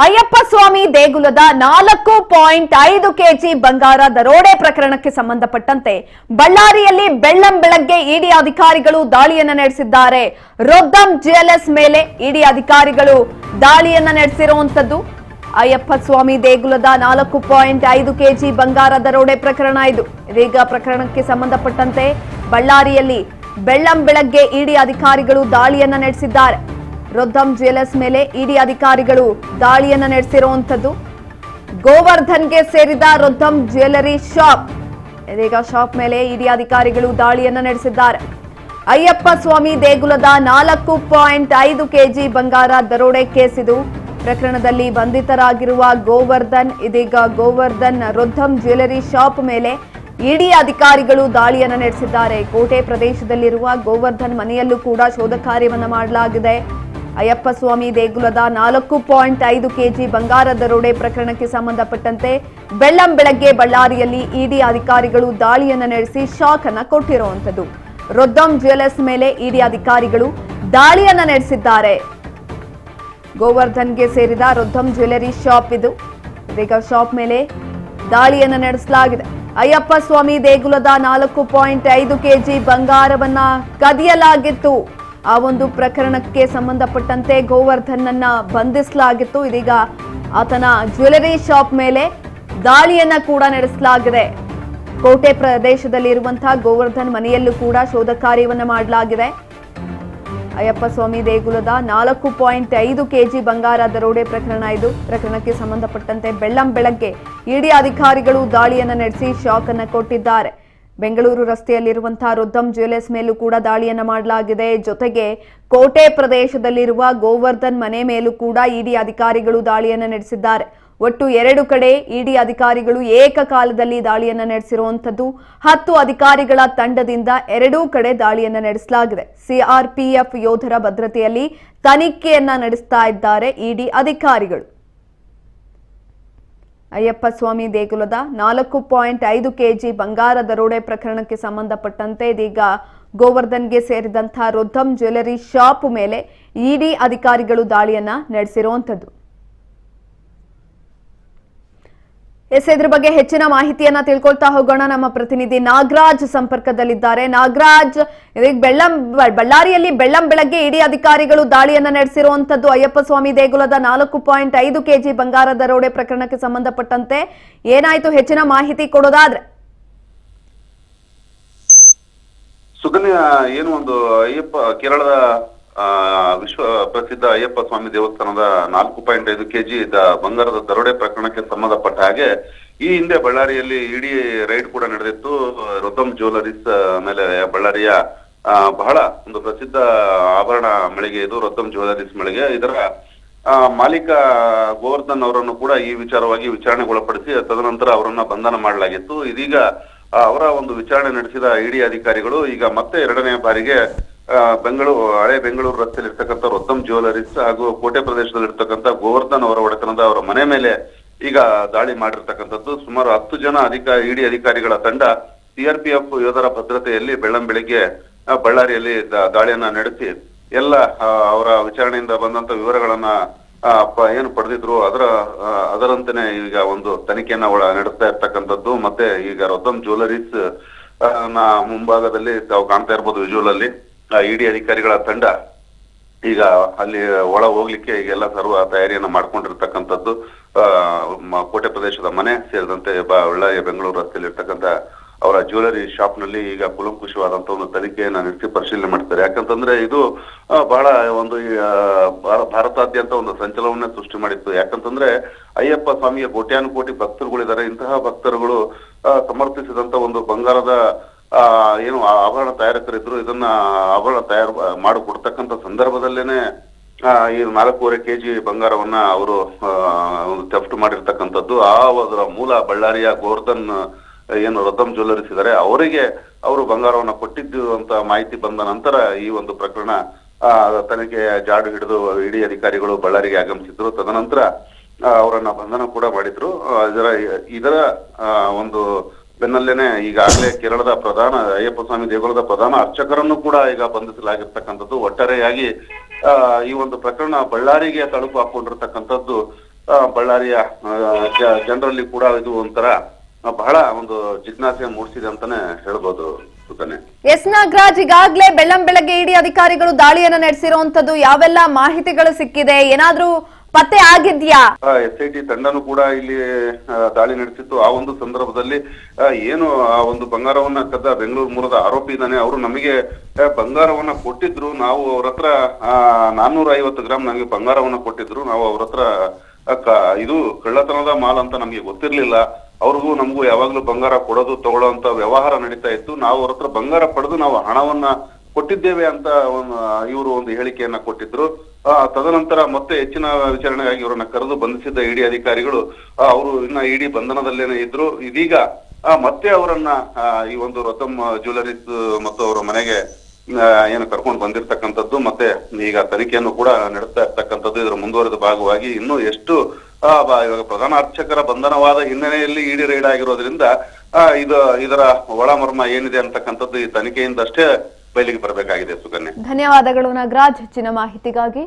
ಅಯ್ಯಪ್ಪ ಸ್ವಾಮಿ ದೇಗುಲದ 4.5 ಕೆಜಿ ಬಂಗಾರ ದರೋಡೆ ಪ್ರಕರಣಕ್ಕೆ ಸಂಬಂಧಪಟ್ಟಂತೆ ಬಳ್ಳಾರಿಯಲ್ಲಿ ಬೆಳ್ಳಂಬೆಳಗ್ಗೆ ಇಡಿ ಅಧಿಕಾರಿಗಳು ದಾಳಿಯನ್ನ ನಡೆಸಿದ್ದಾರೆ. ರೊದ್ದಂ ಜ್ಯುವೆಲರ್ಸ್ ಮೇಲೆ ಇಡಿ ಅಧಿಕಾರಿಗಳು ದಾಳಿಯನ್ನ ನಡೆಸಿರುವಂತದ್ದು. ಅಯ್ಯಪ್ಪ ಸ್ವಾಮಿ ದೇಗುಲದ 4.5 ಕೆಜಿ ಬಂಗಾರ ದರೋಡೆ ಪ್ರಕರಣ ಇದು. ಇದೀಗ ಪ್ರಕರಣಕ್ಕೆ ಸಂಬಂಧಪಟ್ಟಂತೆ ಬಳ್ಳಾರಿಯಲ್ಲಿ ಬೆಳ್ಳಂಬೆಳಗ್ಗೆ ಇಡಿ ಅಧಿಕಾರಿಗಳು ದಾಳಿಯನ್ನ ನಡೆಸಿದ್ದಾರೆ. ರೊದ್ದಂ ಜ್ಯುವೆಲರ್ಸ್ ಮೇಲೆ ಇಡಿ ಅಧಿಕಾರಿಗಳು ದಾಳಿಯನ್ನ ನಡೆಸಿರುವಂತದ್ದು. ಗೋವರ್ಧನ್ಗೆ ಸೇರಿದ ರೊದ್ದಂ ಜ್ಯುವೆಲರಿ ಶಾಪ್, ಇದೀಗ ಶಾಪ್ ಮೇಲೆ ಇಡಿ ಅಧಿಕಾರಿಗಳು ದಾಳಿಯನ್ನ ನಡೆಸಿದ್ದಾರೆ. ಅಯ್ಯಪ್ಪ ಸ್ವಾಮಿ ದೇಗುಲದ 4.5 ಕೆಜಿ ಬಂಗಾರ ದರೋಡೆ ಕೇಸ್ ಇದು. ಪ್ರಕರಣದಲ್ಲಿ ಬಂಧಿತರಾಗಿರುವ ಗೋವರ್ಧನ್, ಇದೀಗ ಗೋವರ್ಧನ್ ರೊದ್ದಂ ಜ್ಯುವೆಲರಿ ಶಾಪ್ ಮೇಲೆ ಇಡಿ ಅಧಿಕಾರಿಗಳು ದಾಳಿಯನ್ನ ನಡೆಸಿದ್ದಾರೆ. ಕೋಟೆ ಪ್ರದೇಶದಲ್ಲಿರುವ ಗೋವರ್ಧನ್ ಮನೆಯಲ್ಲೂ ಕೂಡ ಶೋಧ ಕಾರ್ಯವನ್ನ ಮಾಡಲಾಗಿದೆ. ಅಯ್ಯಪ್ಪ ಸ್ವಾಮಿ ದೇಗುಲದ 4.5 ಕೆಜಿ ಬಂಗಾರ ದರೋಡೆ ಪ್ರಕರಣಕ್ಕೆ ಸಂಬಂಧಪಟ್ಟಂತೆ ಬೆಳ್ಳಂಬೆಳಗ್ಗೆ ಬಳ್ಳಾರಿಯಲ್ಲಿ ಇಡಿ ಅಧಿಕಾರಿಗಳು ದಾಳಿಯನ್ನ ನಡೆಸಿ ಶಾಕ್ ಅನ್ನ ಕೊಟ್ಟಿರುವಂತದ್ದು. ರೊದ್ದಂ ಜ್ಯುವೆಲರ್ಸ್ ಮೇಲೆ ಇಡಿ ಅಧಿಕಾರಿಗಳು ದಾಳಿಯನ್ನ ನಡೆಸಿದ್ದಾರೆ. ಗೋವರ್ಧನ್ಗೆ ಸೇರಿದ ರೊದ್ದಂ ಜ್ಯುವೆಲರಿ ಶಾಪ್ ಇದು. ಇದೀಗ ಶಾಪ್ ಮೇಲೆ ದಾಳಿಯನ್ನ ನಡೆಸಲಾಗಿದೆ. ಅಯ್ಯಪ್ಪ ಸ್ವಾಮಿ ದೇಗುಲದ 4.5 ಕೆಜಿ ಬಂಗಾರವನ್ನ ಕದಿಯಲಾಗಿತ್ತು. ಆ ಒಂದು ಪ್ರಕರಣಕ್ಕೆ ಸಂಬಂಧಪಟ್ಟಂತೆ ಗೋವರ್ಧನ್ ಅನ್ನ ಬಂಧಿಸಲಾಗಿತ್ತು. ಇದೀಗ ಆತನ ಜ್ಯುವೆಲರಿ ಶಾಪ್ ಮೇಲೆ ದಾಳಿಯನ್ನ ಕೂಡ ನಡೆಸಲಾಗಿದೆ. ಕೋಟೆ ಪ್ರದೇಶದಲ್ಲಿರುವಂತಹ ಗೋವರ್ಧನ್ ಮನೆಯಲ್ಲೂ ಕೂಡ ಶೋಧ ಕಾರ್ಯವನ್ನ ಮಾಡಲಾಗಿದೆ. ಅಯ್ಯಪ್ಪ ಸ್ವಾಮಿ ದೇಗುಲದ 4.5 ಕೆಜಿ ಬಂಗಾರ ದರೋಡೆ ಪ್ರಕರಣ ಇದು. ಪ್ರಕರಣಕ್ಕೆ ಸಂಬಂಧಪಟ್ಟಂತೆ ಬೆಳ್ಳಂಬೆಳಗ್ಗೆ ಇಡಿ ಅಧಿಕಾರಿಗಳು ದಾಳಿಯನ್ನ ನಡೆಸಿ ಶಾಕ್ ಅನ್ನ ಕೊಟ್ಟಿದ್ದಾರೆ. ಬೆಂಗಳೂರು ರಸ್ತೆಯಲ್ಲಿರುವಂತಹ ರೊದ್ದಂ ಜ್ಯುವೆಲರ್ಸ್ ಮೇಲೂ ಕೂಡ ದಾಳಿಯನ್ನ ಮಾಡಲಾಗಿದೆ. ಜೊತೆಗೆ ಕೋಟೆ ಪ್ರದೇಶದಲ್ಲಿರುವ ಗೋವರ್ಧನ್ ಮನೆ ಮೇಲೂ ಕೂಡ ಇಡಿ ಅಧಿಕಾರಿಗಳು ದಾಳಿಯನ್ನ ನಡೆಸಿದ್ದಾರೆ. ಒಟ್ಟು 2 ಕಡೆ ಇಡಿ ಅಧಿಕಾರಿಗಳು ಏಕಕಾಲದಲ್ಲಿ ದಾಳಿಯನ್ನ ನಡೆಸಿರುವಂತದ್ದು. 10 ಅಧಿಕಾರಿಗಳ ತಂಡದಿಂದ 2 ಕಡೆ ದಾಳಿಯನ್ನ ನಡೆಸಲಾಗಿದೆ. ಸಿಆರ್ಪಿಎಫ್ ಯೋಧರ ಭದ್ರತೆಯಲ್ಲಿ ತನಿಖೆಯನ್ನ ನಡೆಸ್ತಾ ಇದ್ದಾರೆ ಇಡಿ ಅಧಿಕಾರಿಗಳು. ಅಯ್ಯಪ್ಪ ಸ್ವಾಮಿ ದೇಗುಲದ 4.5 ಕೆಜಿ ಬಂಗಾರ ದರೋಡೆ ಪ್ರಕರಣಕ್ಕೆ ಸಂಬಂಧಪಟ್ಟಂತೆ ಇದೀಗ ಗೋವರ್ಧನ್ಗೆ ಸೇರಿದಂತಹ ರೊದ್ದಂ ಜ್ಯುವೆಲರಿ ಶಾಪ್ ಮೇಲೆ ಇಡಿ ಅಧಿಕಾರಿಗಳು ದಾಳಿಯನ್ನ ನಡೆಸಿರುವಂತದ್ದು. ಇದ್ರ ಬಗ್ಗೆ ಹೆಚ್ಚಿನ ಮಾಹಿತಿಯನ್ನ ತಿಳ್ಕೊಳ್ತಾ ಹೋಗೋಣ. ನಮ್ಮ ಪ್ರತಿನಿಧಿ ನಾಗರಾಜ್ ಸಂಪರ್ಕದಲ್ಲಿದ್ದಾರೆ. ನಾಗರಾಜ್, ಬಳ್ಳಾರಿಯಲ್ಲಿ ಬೆಳ್ಳಂಬೆಳಗ್ಗೆ ಇಡಿ ಅಧಿಕಾರಿಗಳು ದಾಳಿಯನ್ನ ನಡೆಸಿರುವಂತದ್ದು ಅಯ್ಯಪ್ಪ ಸ್ವಾಮಿ ದೇಗುಲದ 4.5 ಕೆಜಿ ಬಂಗಾರ ದರೋಡೆ ಪ್ರಕರಣಕ್ಕೆ ಸಂಬಂಧಪಟ್ಟಂತೆ ಏನಾಯ್ತು, ಹೆಚ್ಚಿನ ಮಾಹಿತಿ ಕೊಡೋದಾದ್ರೆ? ಸುಕನ್ಯ, ಏನು ಒಂದು ಅಯ್ಯಪ್ಪ ಕೇರಳದ ವಿಶ್ವ ಪ್ರಸಿದ್ಧ ಅಯ್ಯಪ್ಪ ಸ್ವಾಮಿ ದೇವಸ್ಥಾನದ 4.5 ಕೆಜಿ ಬಂಗಾರದ ದರೋಡೆ ಪ್ರಕರಣಕ್ಕೆ ಸಂಬಂಧಪಟ್ಟ ಹಾಗೆ ಈ ಹಿಂದೆ ಬಳ್ಳಾರಿಯಲ್ಲಿ ಇಡಿ ರೈಡ್ ಕೂಡ ನಡೆದಿತ್ತು. ರೊದ್ದಂ ಜ್ಯುವೆಲರೀಸ್ ಮೇಲೆ ಬಳ್ಳಾರಿಯ ಬಹಳ ಒಂದು ಪ್ರಸಿದ್ಧ ಆಭರಣ ಮಳಿಗೆ ಇದು ರೊದ್ದಂ ಜ್ಯುವೆಲರೀಸ್ ಮಳಿಗೆ. ಇದರ ಮಾಲೀಕ ಗೋವರ್ಧನ್ ಅವರನ್ನು ಕೂಡ ಈ ವಿಚಾರವಾಗಿ ವಿಚಾರಣೆಗೊಳಪಡಿಸಿ ತದನಂತರ ಅವರನ್ನ ಬಂಧನ ಮಾಡಲಾಗಿತ್ತು. ಇದೀಗ ಅವರ ಒಂದು ವಿಚಾರಣೆ ನಡೆಸಿದ ಇಡಿ ಅಧಿಕಾರಿಗಳು ಈಗ ಮತ್ತೆ 2ನೇ ಬಾರಿಗೆ ಹಳೆ ಬೆಂಗಳೂರು ರಸ್ತೆಯಲ್ಲಿ ಇರ್ತಕ್ಕಂಥ ರೊದ್ದಂ ಜ್ಯುವೆಲರೀಸ್ ಹಾಗೂ ಕೋಟೆ ಪ್ರದೇಶದಲ್ಲಿ ಇರ್ತಕ್ಕಂಥ ಗೋವರ್ಧನ್ ಅವರ ಒಡೆತನದ ಅವರ ಮನೆ ಮೇಲೆ ಈಗ ದಾಳಿ ಮಾಡಿರ್ತಕ್ಕಂಥದ್ದು. ಸುಮಾರು 10 ಜನ ಇಡಿ ಅಧಿಕಾರಿಗಳ ತಂಡ ಸಿಆರ್ಪಿಎಫ್ ಯೋಧರ ಭದ್ರತೆಯಲ್ಲಿ ಬೆಳ್ಳಂಬೆಳಗ್ಗೆ ಬಳ್ಳಾರಿಯಲ್ಲಿ ದಾಳಿಯನ್ನ ನಡೆಸಿ ಎಲ್ಲ ಅವರ ವಿಚಾರಣೆಯಿಂದ ಬಂದಂತ ವಿವರಗಳನ್ನ ಏನು ಪಡೆದಿದ್ರು ಅದರಂತೆನೆ ಈಗ ಒಂದು ತನಿಖೆಯನ್ನ ನಡೆಸ್ತಾ ಇರ್ತಕ್ಕಂಥದ್ದು. ಮತ್ತೆ ಈಗ ರೊದ್ದಂ ಜ್ಯುವೆಲರೀಸ್ ಮುಂಭಾಗದಲ್ಲಿ ತಾವು ಕಾಣ್ತಾ ಇರ್ಬೋದು ವಿಜುವಲ್ ಅಲ್ಲಿ ಇಡಿ ಅಧಿಕಾರಿಗಳ ತಂಡ ಈಗ ಅಲ್ಲಿ ಒಳ ಹೋಗ್ಲಿಕ್ಕೆ ಈಗೆಲ್ಲ ಸರ್ವ ತಯಾರಿಯನ್ನ ಮಾಡ್ಕೊಂಡಿರ್ತಕ್ಕಂಥದ್ದು. ಕೋಟೆ ಪ್ರದೇಶದ ಮನೆ ಸೇರಿದಂತೆ ಬಳ್ಳಾರಿಯ ಬೆಂಗಳೂರು ರಸ್ತೆಯಲ್ಲಿ ಇರ್ತಕ್ಕಂಥ ಅವರ ಜ್ಯುವೆಲರಿ ಶಾಪ್ ನಲ್ಲಿ ಈಗ ಕುಲಂಕುಷವಾದಂತ ಒಂದು ತನಿಖೆಯನ್ನ ನಡೆಸಿ ಪರಿಶೀಲನೆ ಮಾಡ್ತಾರೆ. ಯಾಕಂತಂದ್ರೆ ಇದು ಬಹಳ ಒಂದು ಭಾರತಾದ್ಯಂತ ಒಂದು ಸಂಚಲನವನ್ನ ಸೃಷ್ಟಿ ಮಾಡಿತ್ತು. ಯಾಕಂತಂದ್ರೆ ಅಯ್ಯಪ್ಪ ಸ್ವಾಮಿಯ ಕೋಟ್ಯಾನುಕೋಟಿ ಭಕ್ತರುಗಳಿದ್ದಾರೆ. ಇಂತಹ ಭಕ್ತರುಗಳು ಸಮರ್ಥಿಸಿದಂತ ಒಂದು ಬಂಗಾರದ ಏನು ಆಭರಣ ತಯಾರಕರಿದ್ರು. ಇದನ್ನ ಆಭರಣ ತಯಾರು ಮಾಡಿಕೊಡ್ತಕ್ಕಂಥ ಸಂದರ್ಭದಲ್ಲೇನೆ ಈ 4.5 ಕೆಜಿ ಬಂಗಾರವನ್ನ ಅವರು ಒಂದು ಥೆಫ್ಟ್ ಮಾಡಿರ್ತಕ್ಕಂಥದ್ದು. ಅದರ ಮೂಲ ಬಳ್ಳಾರಿಯ ಗೋವರ್ಧನ್ ಏನು ರೊದ್ದಂ ಜ್ಯುವೆಲರೀಸ್ ಇದ್ದಾರೆ ಅವರಿಗೆ ಅವರು ಬಂಗಾರವನ್ನ ಕೊಟ್ಟಿದ್ದು ಅಂತ ಮಾಹಿತಿ ಬಂದ ನಂತರ ಈ ಒಂದು ಪ್ರಕರಣ ತನಿಖೆ ಜಾಡು ಹಿಡಿದು ಇಡಿ ಅಧಿಕಾರಿಗಳು ಬಳ್ಳಾರಿಗೆ ಆಗಮಿಸಿದ್ರು. ತದನಂತರ ಅವರನ್ನ ಬಂಧನ ಕೂಡ ಮಾಡಿದ್ರು. ಇದರ ಒಂದು ಬೆನ್ನಲ್ಲೇನೆ ಈಗಾಗಲೇ ಕೇರಳದ ಪ್ರಧಾನ ಅಯ್ಯಪ್ಪ ಸ್ವಾಮಿ ದೇಗುಲದ ಪ್ರಧಾನ ಅರ್ಚಕರನ್ನು ಕೂಡ ಈಗ ಬಂಧಿಸಲಾಗಿರ್ತಕ್ಕಂಥದ್ದು. ಒಟ್ಟಾರೆಯಾಗಿ ಈ ಒಂದು ಪ್ರಕರಣ ಬಳ್ಳಾರಿಗೆ ತಳುಕು ಹಾಕೊಂಡಿರ್ತಕ್ಕಂಥದ್ದು ಬಳ್ಳಾರಿಯ ಜನರಲ್ಲಿ ಕೂಡ ಇದು ಒಂಥರ ಬಹಳ ಒಂದು ಜಿಜ್ಞಾಸೆ ಮೂಡಿಸಿದೆ ಅಂತಾನೆ ಹೇಳ್ಬೋದು ಸುಕನ್ಯಾ. ಎಸ್ ನಾಗರಾಜ್, ಈಗಾಗಲೇ ಬೆಳ್ಳಂಬೆಳಗ್ಗೆ ಇಡಿ ಅಧಿಕಾರಿಗಳು ದಾಳಿಯನ್ನ ನಡೆಸಿರುವಂತದ್ದು ಯಾವೆಲ್ಲ ಮಾಹಿತಿಗಳು ಸಿಕ್ಕಿದೆ, ಏನಾದ್ರೂ ಪತ್ತೆ ಆಗಿದ್ಯಾ? SIT ತಂಡನೂ ಕೂಡ ಇಲ್ಲಿ ದಾಳಿ ನಡೆಸಿತ್ತು. ಆ ಒಂದು ಸಂದರ್ಭದಲ್ಲಿ ಏನು ಆ ಒಂದು ಬಂಗಾರವನ್ನ ಕದ್ದ ಬೆಂಗಳೂರು ಮೂಲದ ಆರೋಪಿ ಇದ್ದಾನೆ, ಅವರು ನಮಗೆ ಬಂಗಾರವನ್ನ ಕೊಟ್ಟಿದ್ರು. ನಾವು ಅವ್ರ ಹತ್ರ 450 ಗ್ರಾಮ್ ನಮಗೆ ಬಂಗಾರವನ್ನ ಕೊಟ್ಟಿದ್ರು. ನಾವು ಅವ್ರ ಹತ್ರ ಇದು ಕಳ್ಳತನದ ಮಾಲ್ ಅಂತ ನಮ್ಗೆ ಗೊತ್ತಿರ್ಲಿಲ್ಲ. ಅವ್ರಿಗೂ ನಮಗೂ ಯಾವಾಗ್ಲೂ ಬಂಗಾರ ಕೊಡೋದು ತಗೊಳ್ಳೋ ಅಂತ ವ್ಯವಹಾರ ನಡೀತಾ ಇತ್ತು. ನಾವು ಅವ್ರ ಹತ್ರ ಬಂಗಾರ ಪಡೆದು ನಾವು ಹಣವನ್ನ ಕೊಟ್ಟಿದ್ದೇವೆ ಅಂತ ಇವರು ಒಂದು ಹೇಳಿಕೆಯನ್ನ ಕೊಟ್ಟಿದ್ರು. ತದನಂತರ ಮತ್ತೆ ಹೆಚ್ಚಿನ ವಿಚಾರಣೆಗಾಗಿ ಇವರನ್ನ ಕರೆದು ಬಂಧಿಸಿದ್ದ ಇಡಿ ಅಧಿಕಾರಿಗಳು ಅವರು ಇನ್ನ ಇಡಿ ಬಂಧನದಲ್ಲೇನೆ ಇದ್ರು. ಇದೀಗ ಮತ್ತೆ ಅವರನ್ನ ಈ ಒಂದು ರತಮ್ ಜ್ಯುವೆಲರೀಸ್ ಮತ್ತು ಅವರ ಮನೆಗೆ ಏನು ಕರ್ಕೊಂಡು ಬಂದಿರ್ತಕ್ಕಂಥದ್ದು, ಮತ್ತೆ ಈಗ ತನಿಖೆಯನ್ನು ಕೂಡ ನಡೆಸ್ತಾ ಇರ್ತಕ್ಕಂಥದ್ದು. ಇದರ ಮುಂದುವರೆದ ಭಾಗವಾಗಿ ಇನ್ನು ಎಷ್ಟು ಇವಾಗ ಪ್ರಧಾನ ಅರ್ಚಕರ ಬಂಧನವಾದ ಹಿನ್ನೆಲೆಯಲ್ಲಿ ಇಡಿ ರೈಡ್ ಆಗಿರೋದ್ರಿಂದ ಇದರ ಒಳಮರ್ಮ ಏನಿದೆ ಅಂತಕ್ಕಂಥದ್ದು ಈ ತನಿಖೆಯಿಂದ ಅಷ್ಟೇ ಬಯಲಿಗೆ ಬರಬೇಕಾಗಿದೆ ಸುಕನ್ಯಾ. ಧನ್ಯವಾದಗಳು ನಾಗರಾಜ್ ಹೆಚ್ಚಿನ ಮಾಹಿತಿಗಾಗಿ.